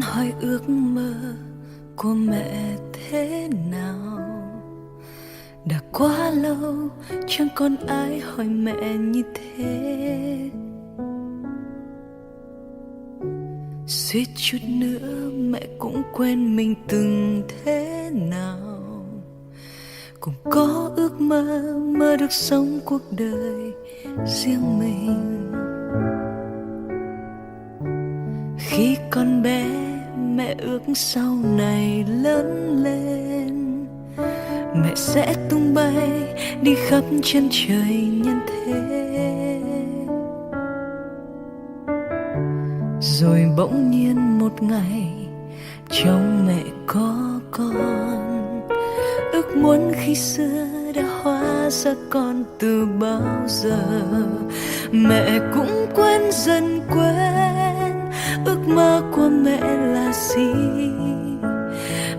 hỏi ước mơ của mẹ thế nào. Đã quá lâu chẳng còn ai hỏi mẹ như thế. Suýt chút nữa mẹ cũng quên mình từng thế nào. Cũng có ước mơ, mơ được sống cuộc đời riêng mình. Khi còn bé mẹ ước sau này lớn lên, mẹ sẽ tung bay đi khắp chân trời nhân thế. Rồi bỗng nhiên một ngày trong mẹ có con, ước muốn khi xưa đã hóa ra con từ bao giờ. Mẹ cũng quên dần quên ước mơ của mẹ là gì.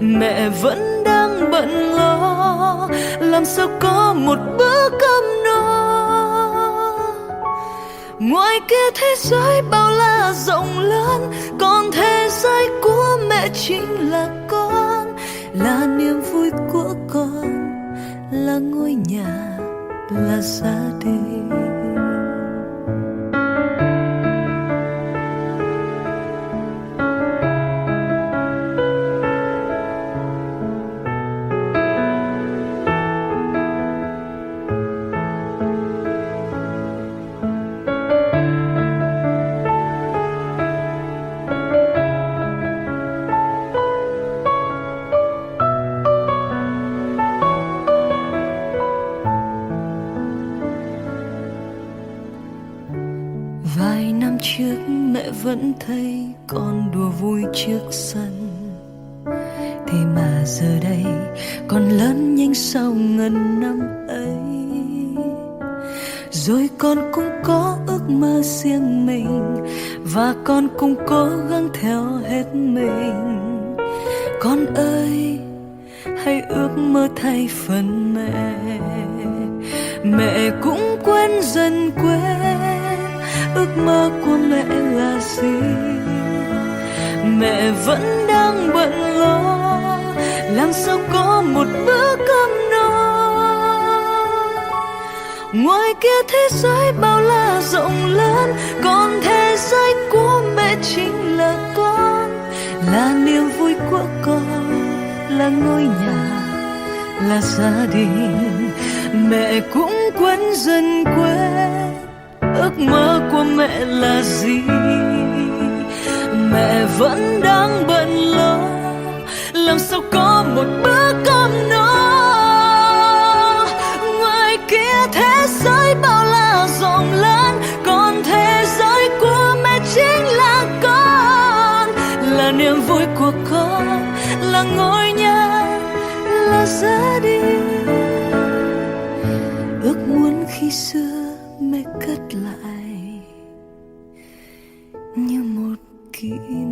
Mẹ vẫn đang bận lo làm sao có một bữa cơm no. Ngoài kia thế giới bao la rộng lớn, còn thế giới của mẹ chính là con. Là niềm vui của con, là ngôi nhà, là gia đình. Vài năm trước mẹ vẫn thấy con đùa vui trước sân, thế mà giờ đây con lớn nhanh sau ngần năm ấy. Rồi con cũng có ước mơ riêng mình, và con cũng cố gắng theo hết mình. Con ơi, hãy ước mơ thay phần mẹ. Mẹ cũng quên dần quên ước mơ của mẹ là gì. Mẹ vẫn đang bận lo làm sao có một bữa cơm no. Ngoài kia thế giới bao la rộng lớn, còn thế giới của mẹ chính là con. Là niềm vui của con, là ngôi nhà, là gia đình. Mẹ cũng quên dần quên ước mơ của mẹ là gì. Mẹ vẫn đang bận lo làm sao có một bữa cơm no. Ngoài kia thế giới bao la rộng lớn, còn thế giới của mẹ chính là con. Là niềm vui của con, là ngôi nhà, là gia đình. Ước muốn khi xưa mẹ cất lại như một kỷ niệm.